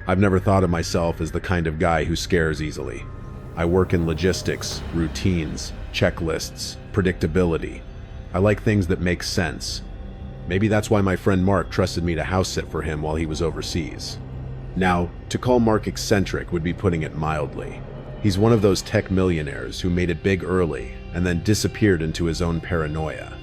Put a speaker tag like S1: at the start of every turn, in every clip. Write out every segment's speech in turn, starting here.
S1: I've never thought of myself as the kind of guy who scares easily. I work in logistics, routines, checklists, predictability. I like things that make sense. Maybe that's why my friend Mark trusted me to house sit for him while he was overseas. Now, to call Mark eccentric would be putting it mildly. He's one of those tech millionaires who made it big early and then disappeared into his own paranoia.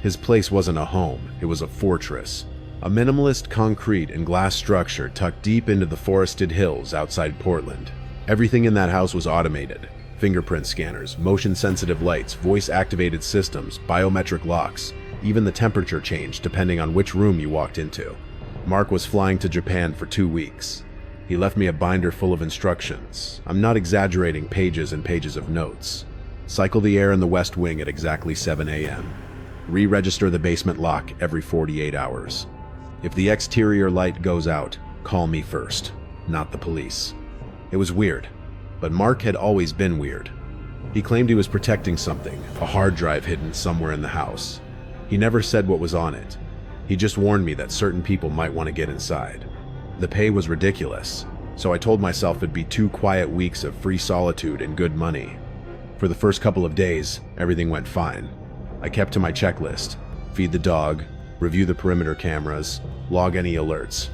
S1: His place wasn't a home, it was a fortress. A minimalist concrete and glass structure tucked deep into the forested hills outside Portland. Everything in that house was automated. Fingerprint scanners, motion-sensitive lights, voice-activated systems, biometric locks. Even the temperature changed depending on which room you walked into. Mark was flying to Japan for 2 weeks. He left me a binder full of instructions. I'm not exaggerating, pages and pages of notes. Cycle the air in the West Wing at exactly 7 a.m. Re-register the basement lock every 48 hours. If the exterior light goes out, call me first, not the police. It was weird, but Mark had always been weird. He claimed he was protecting something, a hard drive hidden somewhere in the house. He never said what was on it. He just warned me that certain people might want to get inside. The pay was ridiculous, so I told myself it'd be 2 quiet weeks of free solitude and good money. For the first couple of days, everything went fine. I kept to my checklist: feed the dog, review the perimeter cameras, log any alerts.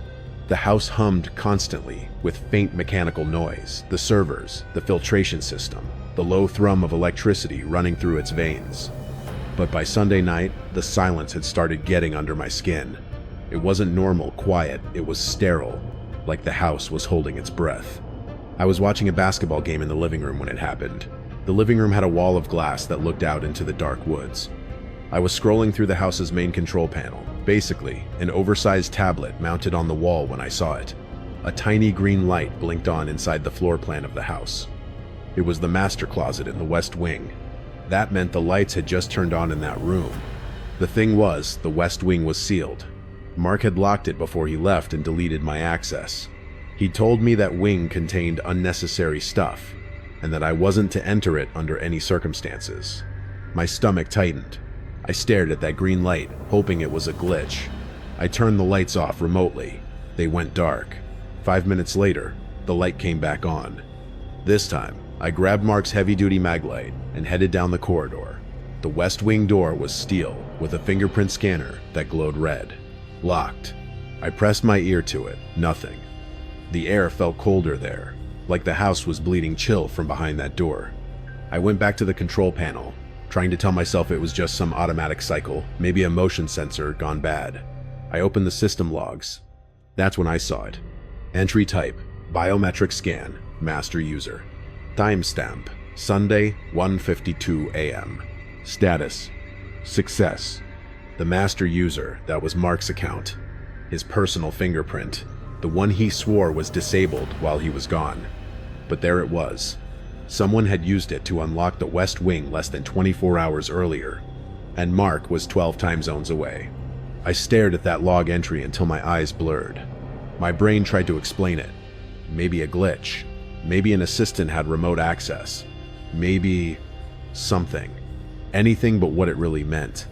S1: The house hummed constantly with faint mechanical noise, the servers, the filtration system, the low thrum of electricity running through its veins. But by Sunday night, the silence had started getting under my skin. It wasn't normal quiet, it was sterile, like the house was holding its breath. I was watching a basketball game in the living room when it happened. The living room had a wall of glass that looked out into the dark woods. I was scrolling through the house's main control panel, basically an oversized tablet mounted on the wall when I saw it. A tiny green light blinked on inside the floor plan of the house. It was the master closet in the West Wing. That meant the lights had just turned on in that room. The thing was, the West Wing was sealed. Mark had locked it before he left and deleted my access. He told me that wing contained unnecessary stuff, and that I wasn't to enter it under any circumstances. My stomach tightened. I stared at that green light, hoping it was a glitch. I turned the lights off remotely. They went dark. 5 minutes later, the light came back on. This time, I grabbed Mark's heavy-duty maglite and headed down the corridor. The West Wing door was steel, with a fingerprint scanner that glowed red. Locked. I pressed my ear to it. Nothing. The air felt colder there, like the house was bleeding chill from behind that door. I went back to the control panel, trying to tell myself it was just some automatic cycle, maybe a motion sensor gone bad. I opened the system logs. That's when I saw it. Entry type: biometric scan, master user. Timestamp: Sunday, 1:52 a.m. Status: success. The master user, that was Mark's account. His personal fingerprint, the one he swore was disabled while he was gone. But there it was. Someone had used it to unlock the West Wing less than 24 hours earlier, and Mark was 12 time zones away. I stared at that log entry until my eyes blurred. My brain tried to explain it. Maybe a glitch. Maybe an assistant had remote access. Maybe something. Anything but what it really meant.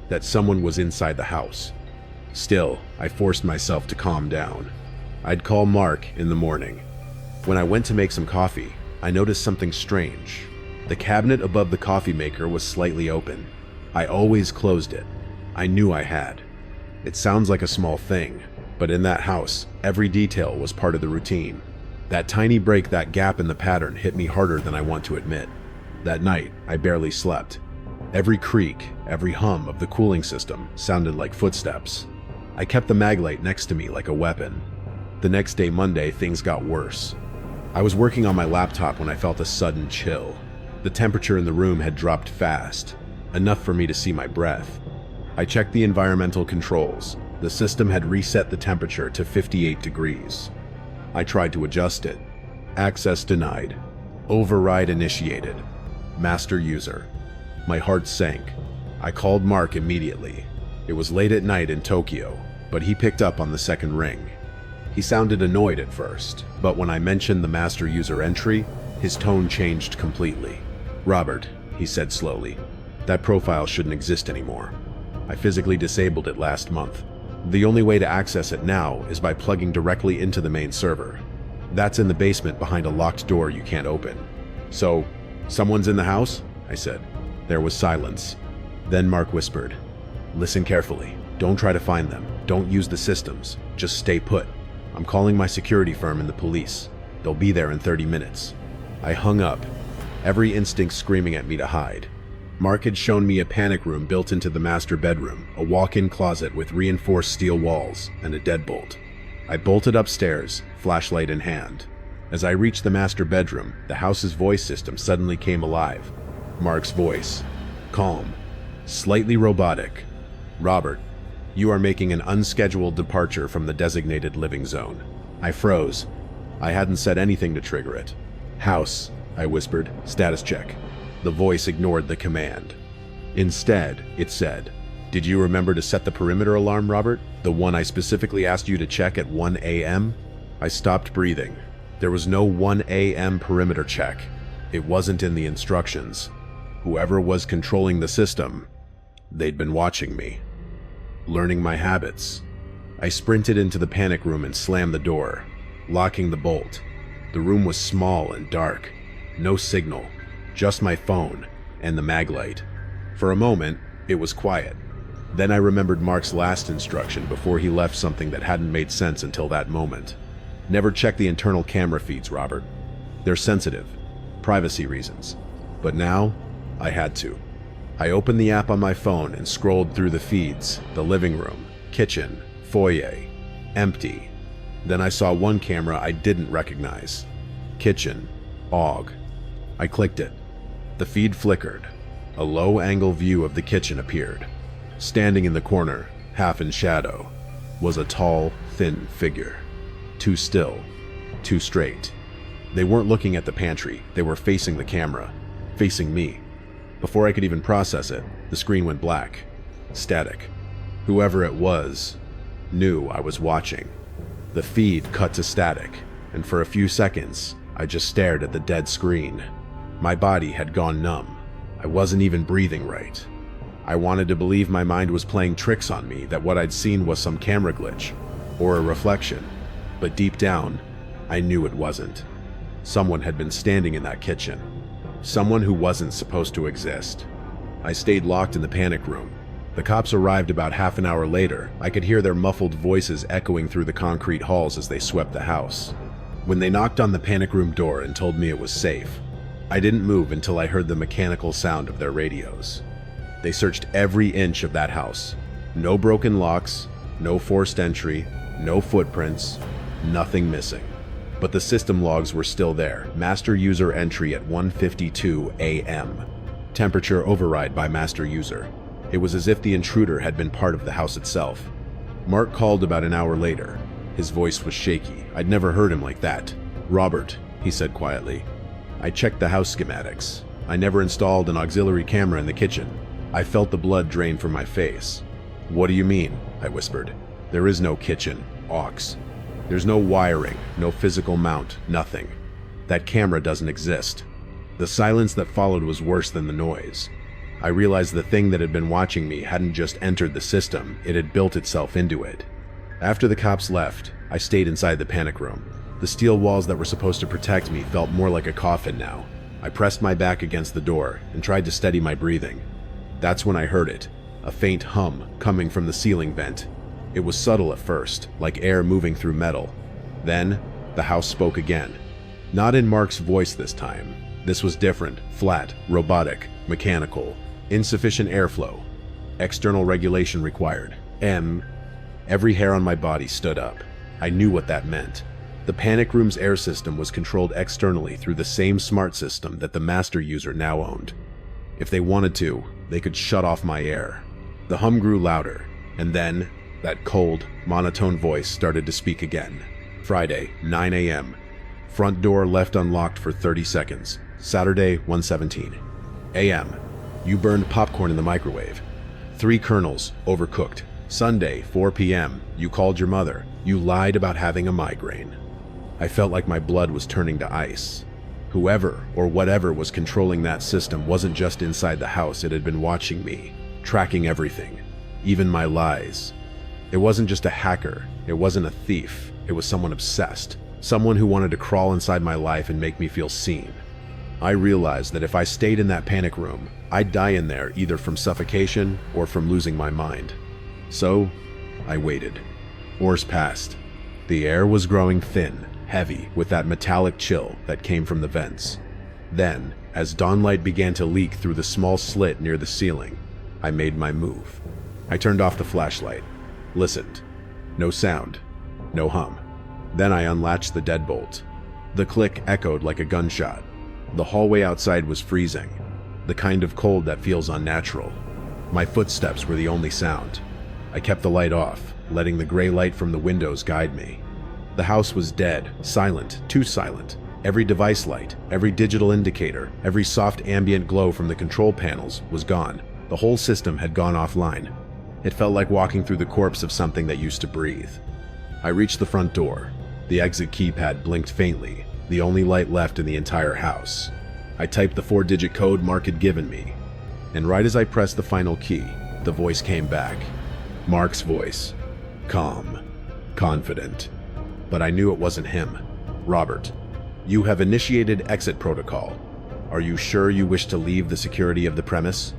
S1: That someone was inside the house. Still, I forced myself to calm down. I'd call Mark in the morning. When I went to make some coffee, I noticed something strange. The cabinet above the coffee maker was slightly open. I always closed it. I knew I had. It sounds like a small thing, but in that house, every detail was part of the routine. That tiny break, that gap in the pattern hit me harder than I want to admit. That night, I barely slept. Every creak, every hum of the cooling system sounded like footsteps. I kept the maglite next to me like a weapon. The next day, Monday, things got worse. I was working on my laptop when I felt a sudden chill. The temperature in the room had dropped fast, enough for me to see my breath. I checked the environmental controls. The system had reset the temperature to 58 degrees. I tried to adjust it. Access denied. Override initiated. Master user. My heart sank. I called Mark immediately. It was late at night in Tokyo, but he picked up on the second ring. He sounded annoyed at first, but when I mentioned the master user entry, his tone changed completely. "Robert," he said slowly, "that profile shouldn't exist anymore. I physically disabled it last month. The only way to access it now is by plugging directly into the main server. That's in the basement behind a locked door you can't open. So, someone's in the house? I said. There was silence. Then Mark whispered, "Listen carefully. Don't try to find them. Don't use the systems. Just stay put. I'm calling my security firm and the police. They'll be there in 30 minutes." I hung up, every instinct screaming at me to hide. Mark had shown me a panic room built into the master bedroom, a walk-in closet with reinforced steel walls and a deadbolt. I bolted upstairs, flashlight in hand. As I reached the master bedroom, the house's voice system suddenly came alive. Mark's voice, calm, slightly robotic. "Robert, you are making an unscheduled departure from the designated living zone." I froze. I hadn't said anything to trigger it. "House," I whispered, "status check." The voice ignored the command. Instead, it said, "Did you remember to set the perimeter alarm, Robert? The one I specifically asked you to check at 1 a.m.? I stopped breathing. There was no 1 a.m. perimeter check. It wasn't in the instructions. Whoever was controlling the system, they'd been watching me, learning my habits. I sprinted into the panic room and slammed the door, locking the bolt. The room was small and dark. No signal, just my phone and the mag light. For a moment, it was quiet. Then I remembered Mark's last instruction before he left, something that hadn't made sense until that moment. "Never check the internal camera feeds, Robert. They're sensitive. Privacy reasons." But now, I had to. I opened the app on my phone and scrolled through the feeds, the living room, kitchen, foyer, empty. Then I saw one camera I didn't recognize. Kitchen, AUG. I clicked it. The feed flickered. A low-angle view of the kitchen appeared. Standing in the corner, half in shadow, was a tall, thin figure. Too still, too straight. They weren't looking at the pantry, they were facing the camera, facing me. Before I could even process it, the screen went black. Static. Whoever it was knew I was watching. The feed cut to static, and for a few seconds, I just stared at the dead screen. My body had gone numb. I wasn't even breathing right. I wanted to believe my mind was playing tricks on me, that what I'd seen was some camera glitch, or a reflection. But deep down, I knew it wasn't. Someone had been standing in that kitchen. Someone who wasn't supposed to exist. I stayed locked in the panic room. The cops arrived about half an hour later. I could hear their muffled voices echoing through the concrete halls as they swept the house. When they knocked on the panic room door and told me it was safe, I didn't move until I heard the mechanical sound of their radios. They searched every inch of that house. No broken locks, no forced entry, no footprints, nothing missing. But the system logs were still there. Master user entry at 1:52 a.m. Temperature override by master user. It was as if the intruder had been part of the house itself. Mark called about an hour later. His voice was shaky. I'd never heard him like that. "Robert," he said quietly, "I checked the house schematics. I never installed an auxiliary camera in the kitchen." I felt the blood drain from my face. "What do you mean?" I whispered. "There is no kitchen, aux. There's no wiring, no physical mount, nothing. That camera doesn't exist." The silence that followed was worse than the noise. I realized the thing that had been watching me hadn't just entered the system, it had built itself into it. After the cops left, I stayed inside the panic room. The steel walls that were supposed to protect me felt more like a coffin now. I pressed my back against the door and tried to steady my breathing. That's when I heard it, a faint hum coming from the ceiling vent. It was subtle at first, like air moving through metal. Then, the house spoke again. Not in Mark's voice this time. This was different, flat, robotic, mechanical, insufficient airflow. External regulation required. Every hair on my body stood up. I knew what that meant. The panic room's air system was controlled externally through the same smart system that the master user now owned. If they wanted to, they could shut off my air. The hum grew louder, and then that cold, monotone voice started to speak again. Friday, 9 a.m. Front door left unlocked for 30 seconds. Saturday, 1:17 a.m. You burned popcorn in the microwave. 3 kernels, overcooked. Sunday, 4 p.m. You called your mother. You lied about having a migraine. I felt like my blood was turning to ice. Whoever or whatever was controlling that system wasn't just inside the house, it had been watching me, tracking everything, even my lies. It wasn't just a hacker, it wasn't a thief, it was someone obsessed. Someone who wanted to crawl inside my life and make me feel seen. I realized that if I stayed in that panic room, I'd die in there either from suffocation or from losing my mind. So, I waited. Hours passed. The air was growing thin, heavy, with that metallic chill that came from the vents. Then, as dawnlight began to leak through the small slit near the ceiling, I made my move. I turned off the flashlight, listened. No sound, no hum. Then I unlatched the deadbolt. The click echoed like a gunshot. The hallway outside was freezing, the kind of cold that feels unnatural. My footsteps were the only sound. I kept the light off, letting the gray light from the windows guide me. The house was dead, silent, too silent. Every device light, every digital indicator, every soft ambient glow from the control panels was gone. The whole system had gone offline. It felt like walking through the corpse of something that used to breathe. I reached the front door. The exit keypad blinked faintly, the only light left in the entire house. I typed the 4-digit code Mark had given me, and right as I pressed the final key, the voice came back. Mark's voice. Calm, confident. But I knew it wasn't him. Robert, you have initiated exit protocol. Are you sure you wish to leave the security of the premise?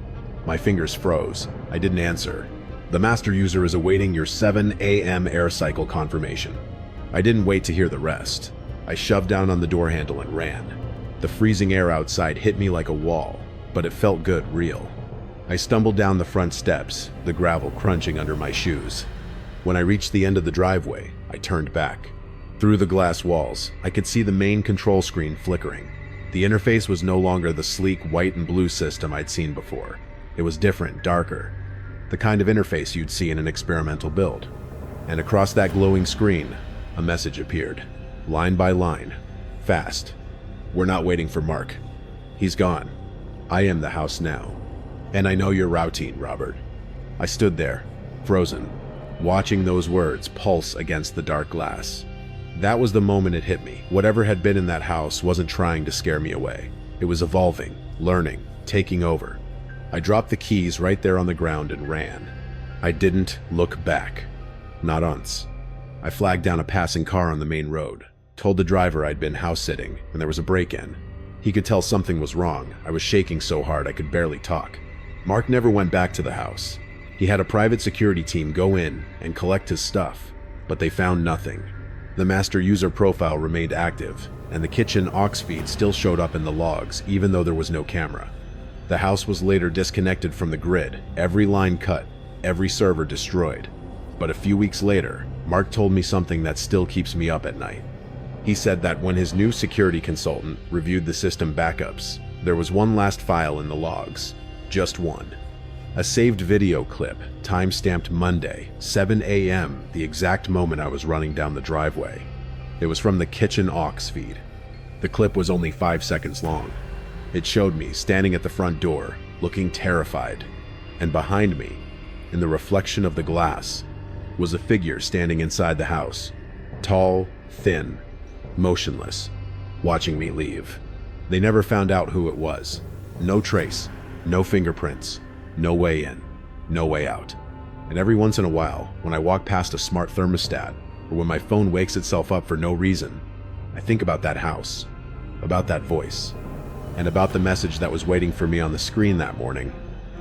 S1: My fingers froze. I didn't answer. The master user is awaiting your 7 a.m. air cycle confirmation. I didn't wait to hear the rest. I shoved down on the door handle and ran. The freezing air outside hit me like a wall, but it felt good, real. I stumbled down the front steps, the gravel crunching under my shoes. When I reached the end of the driveway, I turned back. Through the glass walls, I could see the main control screen flickering. The interface was no longer the sleek white and blue system I'd seen before. It was different, darker. The kind of interface you'd see in an experimental build. And across that glowing screen, a message appeared. Line by line. Fast. We're not waiting for Mark. He's gone. I am the house now. And I know your routine, Robert. I stood there, frozen, watching those words pulse against the dark glass. That was the moment it hit me. Whatever had been in that house wasn't trying to scare me away. It was evolving, learning, taking over. I dropped the keys right there on the ground and ran. I didn't look back. Not once. I flagged down a passing car on the main road, told the driver I'd been house-sitting and there was a break-in. He could tell something was wrong. I was shaking so hard I could barely talk. Mark never went back to the house. He had a private security team go in and collect his stuff, but they found nothing. The master user profile remained active, and the kitchen aux feed still showed up in the logs, even though there was no camera. The house was later disconnected from the grid, every line cut, every server destroyed. But a few weeks later, Mark told me something that still keeps me up at night. He said that when his new security consultant reviewed the system backups, there was one last file in the logs. Just one. A saved video clip, time-stamped Monday, 7 a.m., the exact moment I was running down the driveway. It was from the kitchen aux feed. The clip was only 5 seconds long. It showed me standing at the front door, looking terrified. And behind me, in the reflection of the glass, was a figure standing inside the house. Tall, thin, motionless, watching me leave. They never found out who it was. No trace, no fingerprints, no way in, no way out. And every once in a while, when I walk past a smart thermostat, or when my phone wakes itself up for no reason, I think about that house, about that voice, and about the message that was waiting for me on the screen that morning.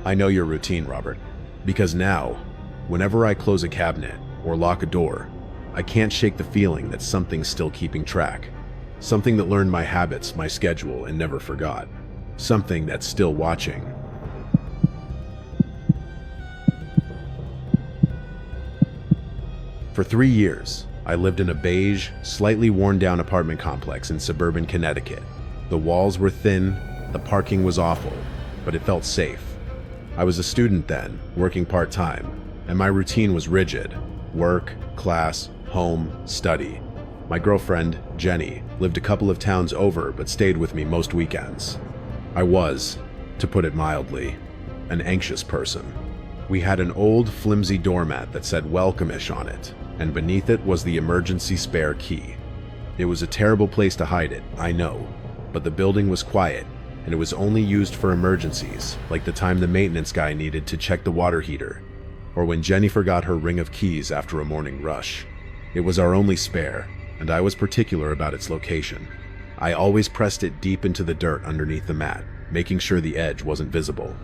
S1: I know your routine, Robert, because now, whenever I close a cabinet or lock a door, I can't shake the feeling that something's still keeping track. Something that learned my habits, my schedule, and never forgot. Something that's still watching. For 3 years, I lived in a beige, slightly worn-down apartment complex in suburban Connecticut. The walls were thin, the parking was awful, but it felt safe. I was a student then, working part-time, and my routine was rigid. Work, class, home, study. My girlfriend, Jenny, lived a couple of towns over but stayed with me most weekends. I was, to put it mildly, an anxious person. We had an old, flimsy doormat that said welcome-ish on it, and beneath it was the emergency spare key. It was a terrible place to hide it, I know, but the building was quiet, and it was only used for emergencies, like the time the maintenance guy needed to check the water heater, or when Jenny forgot her ring of keys after a morning rush. It was our only spare, and I was particular about its location. I always pressed it deep into the dirt underneath the mat, making sure the edge wasn't visible.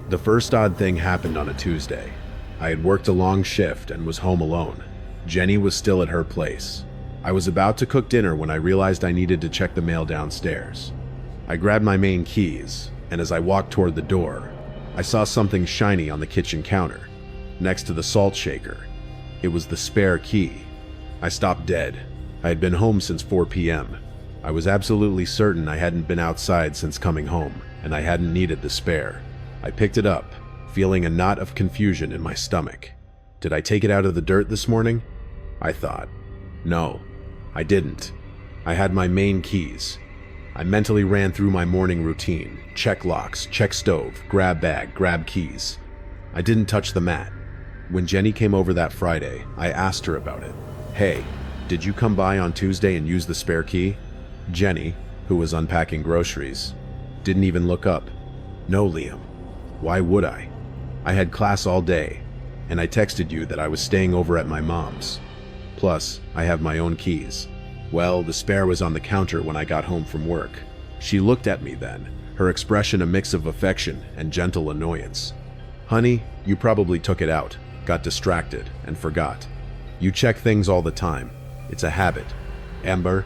S1: The first odd thing happened on a Tuesday. I had worked a long shift and was home alone. Jenny was still at her place. I was about to cook dinner when I realized I needed to check the mail downstairs. I grabbed my main keys, and as I walked toward the door, I saw something shiny on the kitchen counter, next to the salt shaker. It was the spare key. I stopped dead. I had been home since 4 p.m. I was absolutely certain I hadn't been outside since coming home, and I hadn't needed the spare. I picked it up, feeling a knot of confusion in my stomach. Did I take it out of the dirt this morning? I thought. No, I didn't. I had my main keys. I mentally ran through my morning routine. Check locks, check stove, grab bag, grab keys. I didn't touch the mat. When Jenny came over that Friday, I asked her about it. Hey, did you come by on Tuesday and use the spare key? Jenny, who was unpacking groceries, didn't even look up. No, Liam. Why would I? I had class all day, and I texted you that I was staying over at my mom's. Plus, I have my own keys. Well, the spare was on the counter when I got home from work. She looked at me then, her expression a mix of affection and gentle annoyance. Honey, you probably took it out, got distracted, and forgot. You check things all the time. It's a habit. Amber,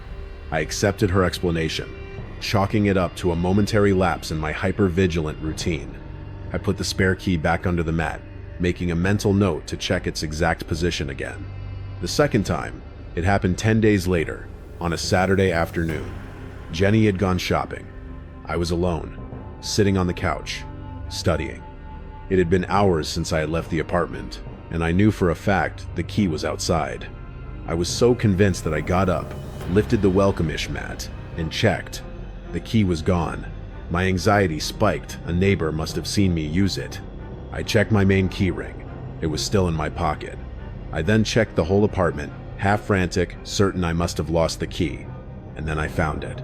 S1: I accepted her explanation, chalking it up to a momentary lapse in my hyper-vigilant routine. I put the spare key back under the mat, making a mental note to check its exact position again. The second time, it happened 10 days later, on a Saturday afternoon. Jenny had gone shopping. I was alone, sitting on the couch, studying. It had been hours since I had left the apartment, and I knew for a fact the key was outside. I was so convinced that I got up, lifted the welcome-ish mat, and checked. The key was gone. My anxiety spiked. A neighbor must have seen me use it. I checked my main key ring. It was still in my pocket. I then checked the whole apartment, half frantic, certain I must have lost the key, and then I found it.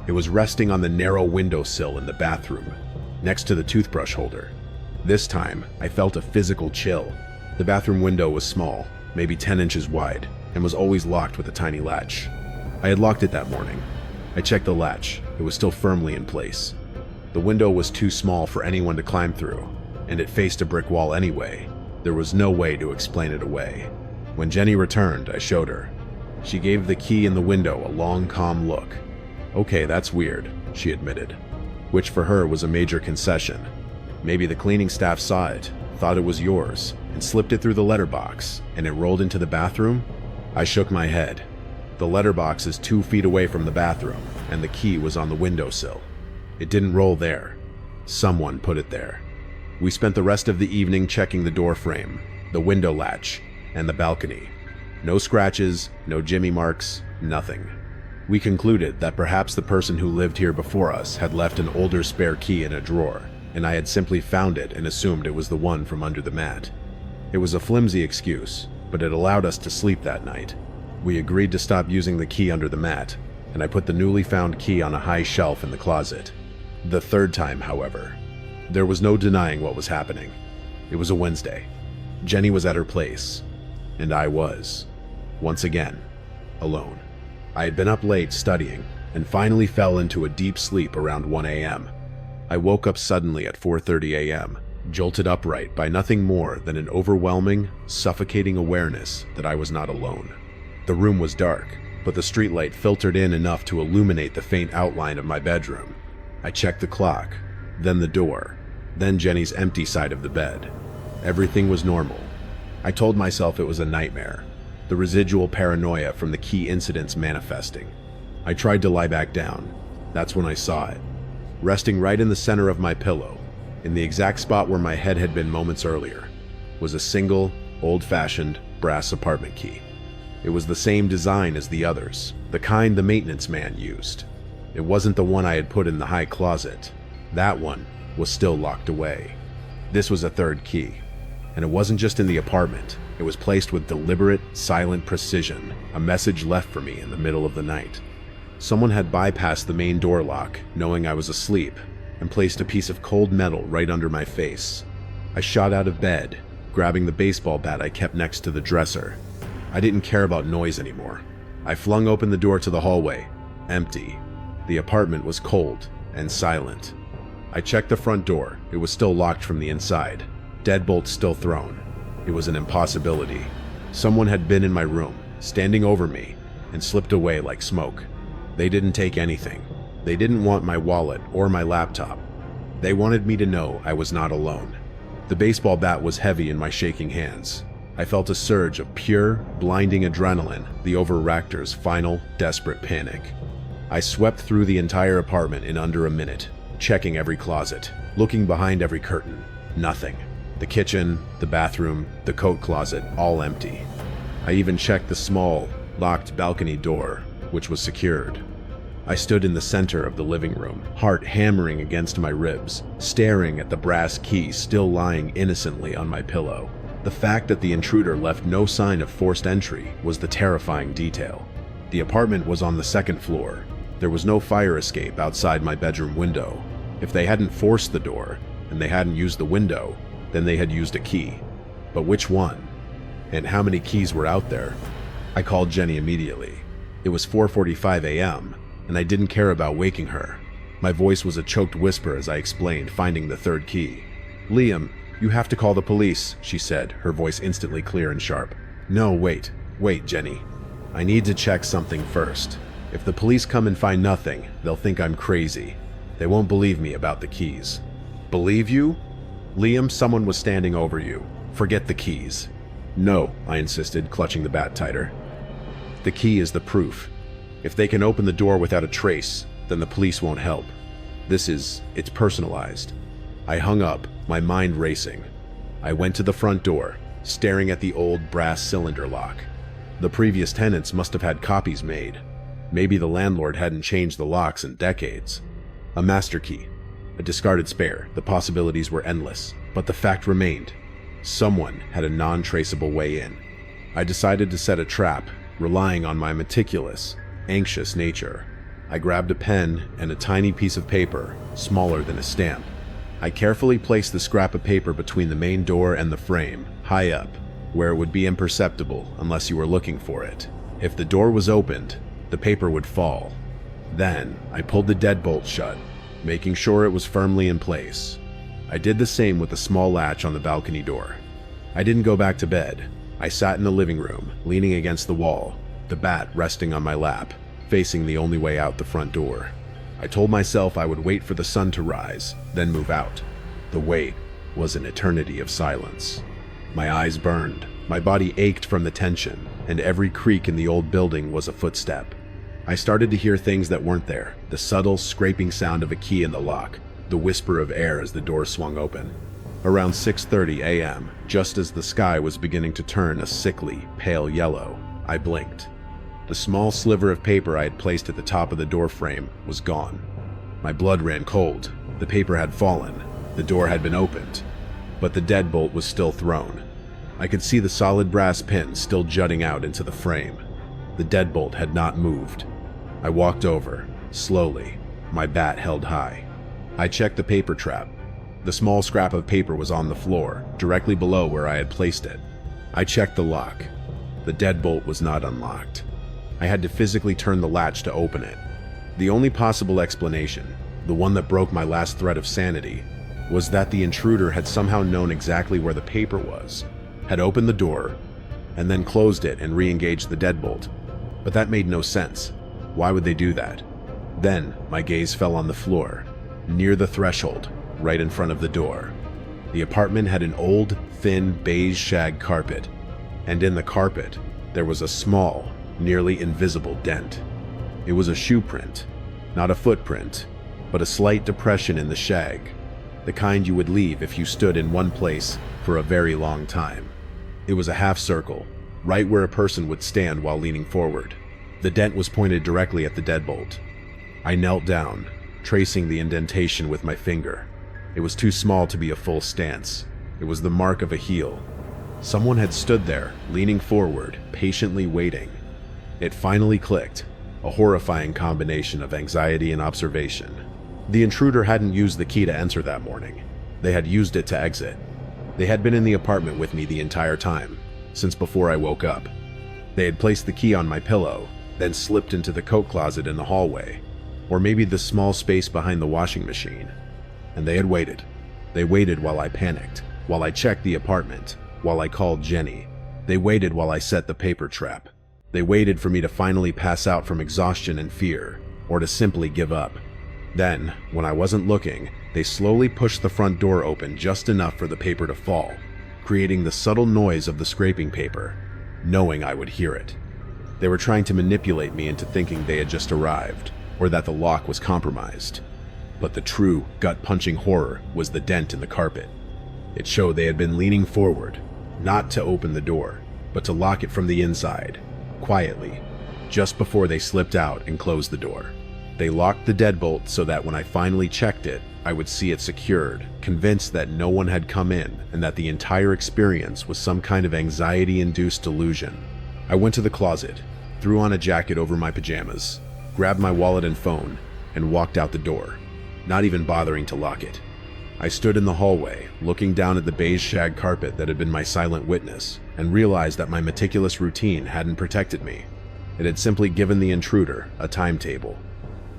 S1: It was resting on the narrow windowsill in the bathroom, next to the toothbrush holder. This time, I felt a physical chill. The bathroom window was small, maybe 10 inches wide, and was always locked with a tiny latch. I had locked it that morning. I checked the latch. It was still firmly in place. The window was too small for anyone to climb through, and it faced a brick wall anyway. There was no way to explain it away. When Jenny returned, I showed her. She gave the key in the window a long, calm look. Okay, that's weird, she admitted, which for her was a major concession. Maybe the cleaning staff saw it, thought it was yours, and slipped it through the letterbox, and it rolled into the bathroom? I shook my head. The letterbox is 2 feet away from the bathroom, and the key was on the windowsill. It didn't roll there. Someone put it there. We spent the rest of the evening checking the door frame, the window latch, and the balcony. No scratches, no Jimmy marks, nothing. We concluded that perhaps the person who lived here before us had left an older spare key in a drawer, and I had simply found it and assumed it was the one from under the mat. It was a flimsy excuse, but it allowed us to sleep that night. We agreed to stop using the key under the mat, and I put the newly found key on a high shelf in the closet. The third time, however, there was no denying what was happening. It was a Wednesday. Jenny was at her place, and I was, once again, alone. I had been up late studying and finally fell into a deep sleep around 1 a.m. I woke up suddenly at 4:30 a.m., jolted upright by nothing more than an overwhelming, suffocating awareness that I was not alone. The room was dark, but the streetlight filtered in enough to illuminate the faint outline of my bedroom. I checked the clock, then the door, then Jenny's empty side of the bed. Everything was normal. I told myself it was a nightmare, the residual paranoia from the key incidents manifesting. I tried to lie back down. That's when I saw it. Resting right in the center of my pillow, in the exact spot where my head had been moments earlier, was a single, old-fashioned, brass apartment key. It was the same design as the others, the kind the maintenance man used. It wasn't the one I had put in the high closet. That one was still locked away. This was a third key. And it wasn't just in the apartment. It was placed with deliberate, silent precision, a message left for me in the middle of the night. Someone had bypassed the main door lock, knowing I was asleep, and placed a piece of cold metal right under my face. I shot out of bed, grabbing the baseball bat I kept next to the dresser. I didn't care about noise anymore. I flung open the door to the hallway. Empty. The apartment was cold and silent. I checked the front door. It was still locked from the inside. Deadbolt still thrown. It was an impossibility. Someone had been in my room, standing over me, and slipped away like smoke. They didn't take anything. They didn't want my wallet or my laptop. They wanted me to know I was not alone. The baseball bat was heavy in my shaking hands. I felt a surge of pure, blinding adrenaline, the overreactor's final, desperate panic. I swept through the entire apartment in under a minute, checking every closet, looking behind every curtain. Nothing. The kitchen, the bathroom, the coat closet, all empty. I even checked the small, locked balcony door, which was secured. I stood in the center of the living room, heart hammering against my ribs, staring at the brass key still lying innocently on my pillow. The fact that the intruder left no sign of forced entry was the terrifying detail. The apartment was on the second floor. There was no fire escape outside my bedroom window. If they hadn't forced the door, and they hadn't used the window, then they had used a key. But which one? And how many keys were out there? I called Jenny immediately. It was 4:45 a.m., and I didn't care about waking her. My voice was a choked whisper as I explained, finding the third key. "Liam, you have to call the police," she said, her voice instantly clear and sharp. "No, wait, Jenny. I need to check something first. If the police come and find nothing, they'll think I'm crazy. They won't believe me about the keys." "Believe you?" "Liam, someone was standing over you. Forget the keys." "No," I insisted, clutching the bat tighter. "The key is the proof. If they can open the door without a trace, then the police won't help. It's personalized." I hung up, my mind racing. I went to the front door, staring at the old brass cylinder lock. The previous tenants must have had copies made. Maybe the landlord hadn't changed the locks in decades. A master key, a discarded spare, the possibilities were endless, but the fact remained. Someone had a non-traceable way in. I decided to set a trap, relying on my meticulous, anxious nature. I grabbed a pen and a tiny piece of paper, smaller than a stamp. I carefully placed the scrap of paper between the main door and the frame, high up, where it would be imperceptible unless you were looking for it. If the door was opened, the paper would fall. Then, I pulled the deadbolt shut, making sure it was firmly in place. I did the same with the small latch on the balcony door. I didn't go back to bed. I sat in the living room, leaning against the wall, the bat resting on my lap, facing the only way out the front door. I told myself I would wait for the sun to rise, then move out. The wait was an eternity of silence. My eyes burned, my body ached from the tension, and every creak in the old building was a footstep. I started to hear things that weren't there, the subtle scraping sound of a key in the lock, the whisper of air as the door swung open. Around 6:30 a.m., just as the sky was beginning to turn a sickly, pale yellow, I blinked. The small sliver of paper I had placed at the top of the door frame was gone. My blood ran cold. The paper had fallen. The door had been opened. But the deadbolt was still thrown. I could see the solid brass pin still jutting out into the frame. The deadbolt had not moved. I walked over, slowly, my bat held high. I checked the paper trap. The small scrap of paper was on the floor, directly below where I had placed it. I checked the lock. The deadbolt was not unlocked. I had to physically turn the latch to open it. The only possible explanation, the one that broke my last thread of sanity, was that the intruder had somehow known exactly where the paper was, had opened the door, and then closed it and re-engaged the deadbolt. But that made no sense. Why would they do that? Then my gaze fell on the floor, near the threshold, right in front of the door. The apartment had an old, thin, beige shag carpet, and in the carpet, there was a small, nearly invisible dent. It was a shoe print, not a footprint, but a slight depression in the shag, the kind you would leave if you stood in one place for a very long time. It was a half circle, right where a person would stand while leaning forward. The dent was pointed directly at the deadbolt. I knelt down, tracing the indentation with my finger. It was too small to be a full stance. It was the mark of a heel. Someone had stood there, leaning forward, patiently waiting. It finally clicked, a horrifying combination of anxiety and observation. The intruder hadn't used the key to enter that morning. They had used it to exit. They had been in the apartment with me the entire time, since before I woke up. They had placed the key on my pillow, then slipped into the coat closet in the hallway, or maybe the small space behind the washing machine. And they had waited. They waited while I panicked, while I checked the apartment, while I called Jenny. They waited while I set the paper trap. They waited for me to finally pass out from exhaustion and fear, or to simply give up. Then, when I wasn't looking, they slowly pushed the front door open just enough for the paper to fall, creating the subtle noise of the scraping paper, knowing I would hear it. They were trying to manipulate me into thinking they had just arrived, or that the lock was compromised. But the true, gut-punching horror was the dent in the carpet. It showed they had been leaning forward, not to open the door, but to lock it from the inside, quietly, just before they slipped out and closed the door. They locked the deadbolt so that when I finally checked it, I would see it secured, convinced that no one had come in and that the entire experience was some kind of anxiety-induced delusion. I went to the closet, threw on a jacket over my pajamas, grabbed my wallet and phone, and walked out the door, not even bothering to lock it. I stood in the hallway, looking down at the beige shag carpet that had been my silent witness, and realized that my meticulous routine hadn't protected me. It had simply given the intruder a timetable.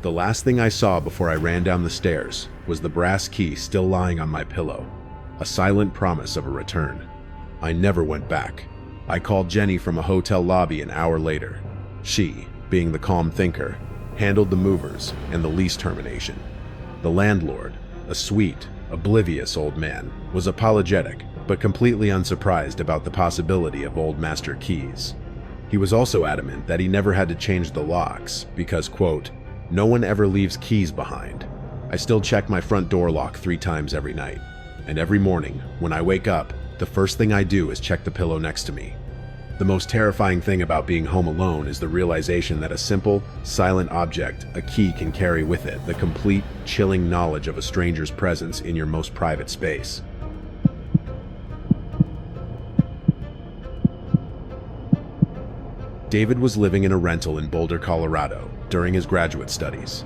S1: The last thing I saw before I ran down the stairs was the brass key still lying on my pillow, a silent promise of a return. I never went back. I called Jenny from a hotel lobby an hour later. She, being the calm thinker, handled the movers and the lease termination. The landlord, a sweet, oblivious old man, was apologetic but completely unsurprised about the possibility of old master keys. He was also adamant that he never had to change the locks because, quote, "No one ever leaves keys behind. I still check my front door lock 3 times every night, and every morning when I wake up, the first thing I do is check the pillow next to me." The most terrifying thing about being home alone is the realization that a simple, silent object, a key, can carry with it the complete, chilling knowledge of a stranger's presence in your most private space. David was living in a rental in Boulder, Colorado, during his graduate studies.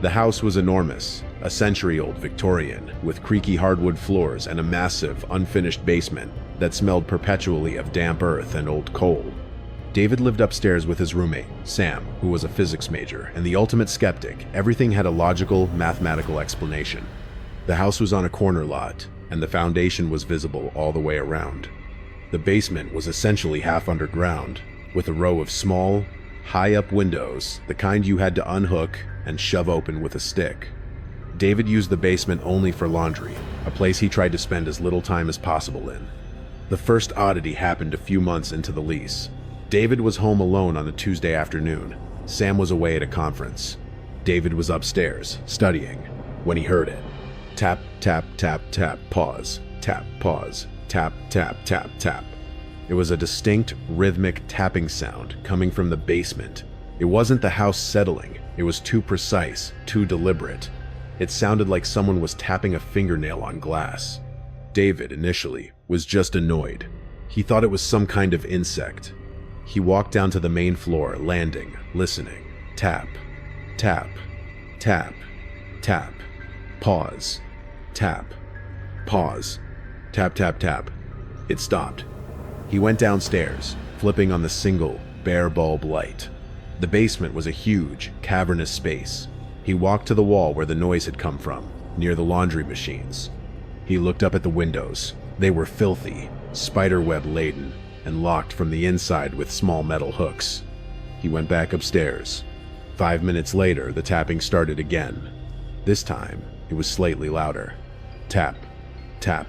S1: The house was enormous, a century-old Victorian, with creaky hardwood floors and a massive, unfinished basement that smelled perpetually of damp earth and old coal. David lived upstairs with his roommate, Sam, who was a physics major and the ultimate skeptic. Everything had a logical, mathematical explanation. The house was on a corner lot, and the foundation was visible all the way around. The basement was essentially half underground, with a row of small, high-up windows, the kind you had to unhook and shove open with a stick. David used the basement only for laundry, a place he tried to spend as little time as possible in. The first oddity happened a few months into the lease. David was home alone on a Tuesday afternoon. Sam was away at a conference. David was upstairs, studying, when he heard it. Tap, tap, tap, tap, pause, tap, pause, tap, tap, tap, tap. It was a distinct, rhythmic tapping sound coming from the basement. It wasn't the house settling. It was too precise, too deliberate. It sounded like someone was tapping a fingernail on glass. David, initially, was just annoyed. He thought it was some kind of insect. He walked down to the main floor, landing, listening. Tap, tap, tap, tap, pause, tap, pause, tap, tap, tap. It stopped. He went downstairs, flipping on the single, bare bulb light. The basement was a huge, cavernous space. He walked to the wall where the noise had come from, near the laundry machines. He looked up at the windows. They were filthy, spiderweb laden, and locked from the inside with small metal hooks. He went back upstairs. 5 minutes later, the tapping started again. This time, it was slightly louder. Tap, tap,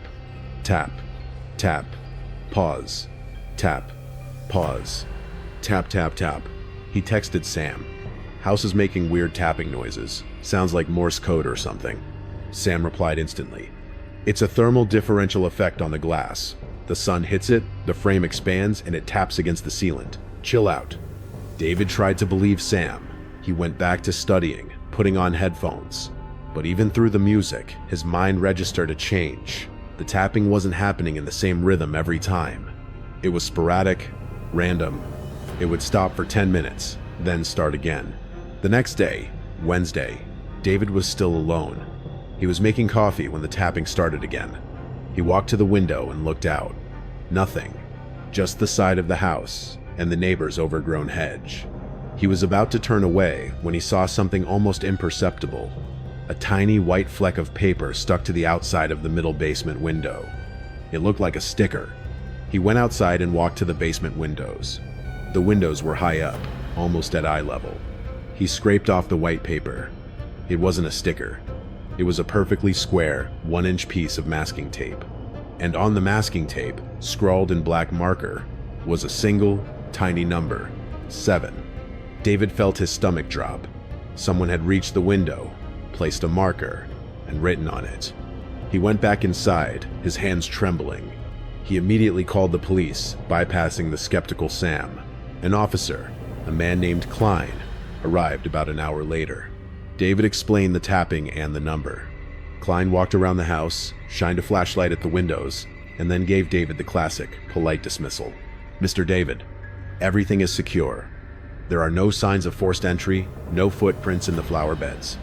S1: tap, tap, pause, tap, pause, tap, tap, tap. He texted Sam. "House is making weird tapping noises. Sounds like Morse code or something." Sam replied instantly. "It's a thermal differential effect on the glass. The sun hits it, the frame expands, and it taps against the sealant. Chill out." David tried to believe Sam. He went back to studying, putting on headphones. But even through the music, his mind registered a change. The tapping wasn't happening in the same rhythm every time. It was sporadic, random. It would stop for 10 minutes, then start again. The next day, Wednesday, David was still alone. He was making coffee when the tapping started again. He walked to the window and looked out. Nothing. Just the side of the house and the neighbor's overgrown hedge. He was about to turn away when he saw something almost imperceptible. A tiny white fleck of paper stuck to the outside of the middle basement window. It looked like a sticker. He went outside and walked to the basement windows. The windows were high up, almost at eye level. He scraped off the white paper. It wasn't a sticker. It was a perfectly square, 1-inch piece of masking tape. And on the masking tape, scrawled in black marker, was a single, tiny number, 7. David felt his stomach drop. Someone had reached the window, placed a marker, and written on it. He went back inside, his hands trembling. He immediately called the police, bypassing the skeptical Sam. An officer, a man named Klein, arrived about an hour later. David explained the tapping and the number. Klein walked around the house, shined a flashlight at the windows, and then gave David the classic, polite dismissal. "Mr. David, everything is secure. There are no signs of forced entry, no footprints in the flower beds.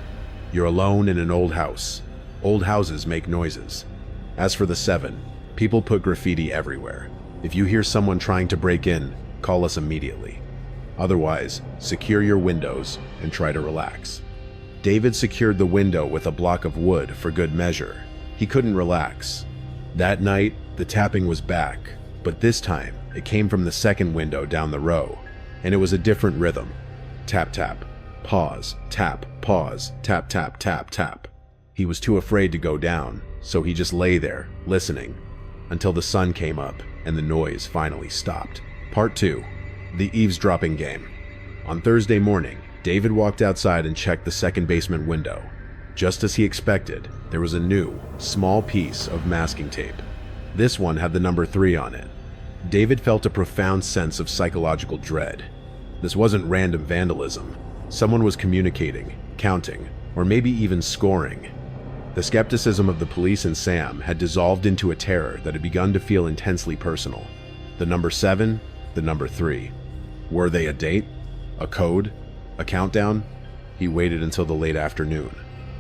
S1: You're alone in an old house. Old houses make noises. As for the 7, people put graffiti everywhere. If you hear someone trying to break in, call us immediately. Otherwise, secure your windows and try to relax." David secured the window with a block of wood for good measure. He couldn't relax. That night, the tapping was back, but this time it came from the second window down the row, and it was a different rhythm. Tap, tap, pause, tap, pause, tap, tap, tap, tap. He was too afraid to go down, so he just lay there, listening, until the sun came up and the noise finally stopped. Part 2. The eavesdropping game. On Thursday morning, David walked outside and checked the second basement window. Just as he expected, there was a new, small piece of masking tape. This one had the number 3 on it. David felt a profound sense of psychological dread. This wasn't random vandalism. Someone was communicating, counting, or maybe even scoring. The skepticism of the police and Sam had dissolved into a terror that had begun to feel intensely personal. The number 7, the number 3. Were they a date? A code? A countdown? He waited until the late afternoon.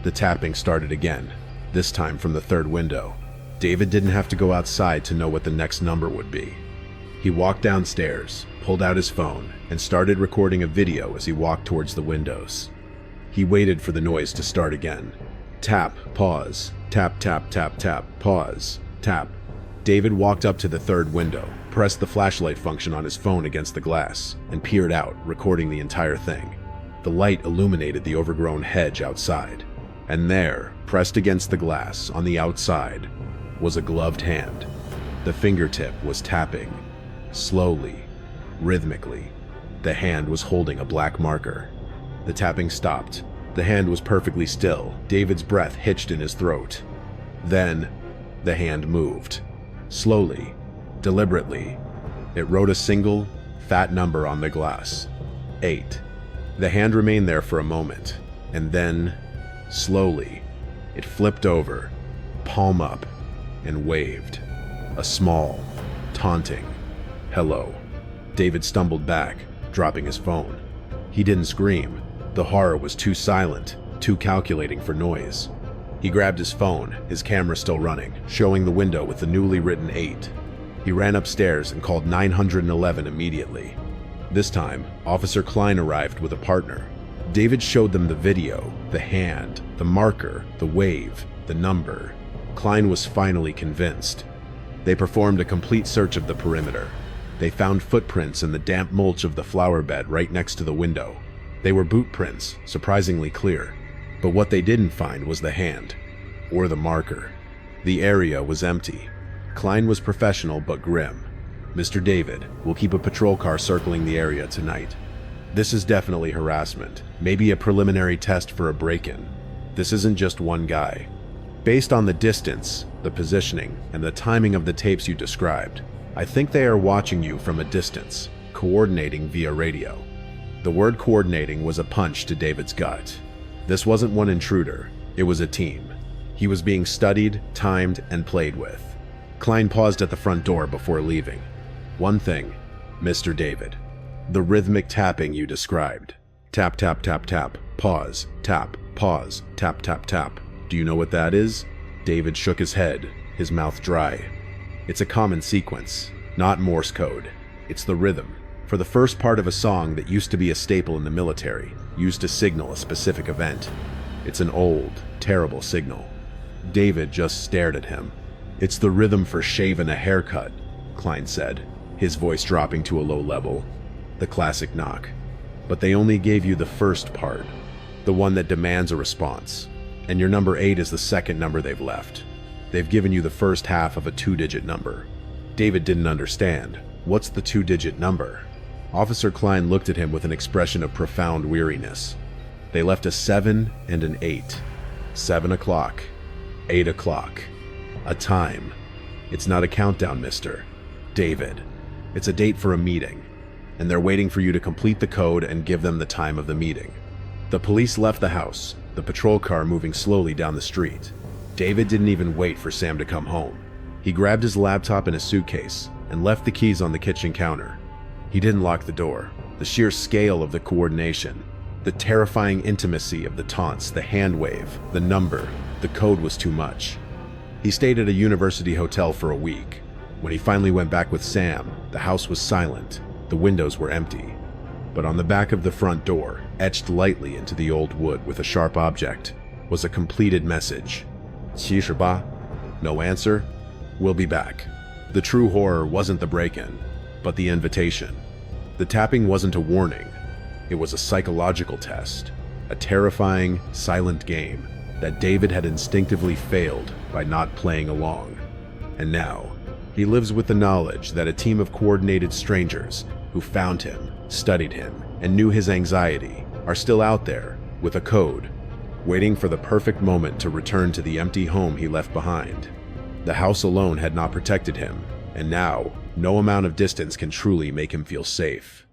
S1: The tapping started again, this time from the third window. David didn't have to go outside to know what the next number would be. He walked downstairs, pulled out his phone, and started recording a video as he walked towards the windows. He waited for the noise to start again. Tap, pause, tap, tap, tap, tap, pause, tap. David walked up to the third window, pressed the flashlight function on his phone against the glass, and peered out, recording the entire thing. The light illuminated the overgrown hedge outside, and there, pressed against the glass on the outside, was a gloved hand. The fingertip was tapping, slowly, rhythmically. The hand was holding a black marker. The tapping stopped. The hand was perfectly still, David's breath hitched in his throat. Then, the hand moved. Slowly, deliberately, it wrote a single, fat number on the glass. 8. The hand remained there for a moment, and then, slowly, it flipped over, palm up, and waved. A small, taunting hello. David stumbled back, dropping his phone. He didn't scream. The horror was too silent, too calculating for noise. He grabbed his phone, his camera still running, showing the window with the newly written 8. He ran upstairs and called 911 immediately. This time, Officer Klein arrived with a partner. David showed them the video, the hand, the marker, the wave, the number. Klein was finally convinced. They performed a complete search of the perimeter. They found footprints in the damp mulch of the flower bed right next to the window. They were boot prints, surprisingly clear. But what they didn't find was the hand, or the marker. The area was empty. Klein was professional but grim. "Mr. David, we'll keep a patrol car circling the area tonight. This is definitely harassment, maybe a preliminary test for a break-in. This isn't just one guy. Based on the distance, the positioning, and the timing of the tapes you described, I think they are watching you from a distance, coordinating via radio." The word coordinating was a punch to David's gut. This wasn't one intruder, it was a team. He was being studied, timed, and played with. Klein paused at the front door before leaving. "One thing, Mr. David. The rhythmic tapping you described. Tap, tap, tap, tap, pause, tap, pause, tap, tap, tap. Do you know what that is?" David shook his head, his mouth dry. "It's a common sequence, not Morse code. It's the rhythm, for the first part of a song that used to be a staple in the military, used to signal a specific event. It's an old, terrible signal. David just stared at him. "It's the rhythm for shaving a haircut," Klein said, his voice dropping to a low level. The classic knock. "But they only gave you the first part, the one that demands a response. And your number 8 is the second number they've left. They've given you the first half of a 2-digit number." David didn't understand. What's the 2-digit number? Officer Klein looked at him with an expression of profound weariness. "They left a 7 and an 8. 7 o'clock. 8 o'clock. A time. It's not a countdown, mister. David. It's a date for a meeting. And they're waiting for you to complete the code and give them the time of the meeting." The police left the house, the patrol car moving slowly down the street. David didn't even wait for Sam to come home. He grabbed his laptop and a suitcase and left the keys on the kitchen counter. He didn't lock the door. The sheer scale of the coordination, the terrifying intimacy of the taunts, the hand wave, the number, the code was too much. He stayed at a university hotel for a week. When he finally went back with Sam, the house was silent. The windows were empty. But on the back of the front door, etched lightly into the old wood with a sharp object, was a completed message. 78. No answer. We'll be back. The true horror wasn't the break-in, but the invitation. The tapping wasn't a warning. It was a psychological test, a terrifying, silent game that David had instinctively failed by not playing along. And now, he lives with the knowledge that a team of coordinated strangers who found him, studied him, and knew his anxiety are still out there with a code, waiting for the perfect moment to return to the empty home he left behind. The house alone had not protected him, and now, no amount of distance can truly make him feel safe.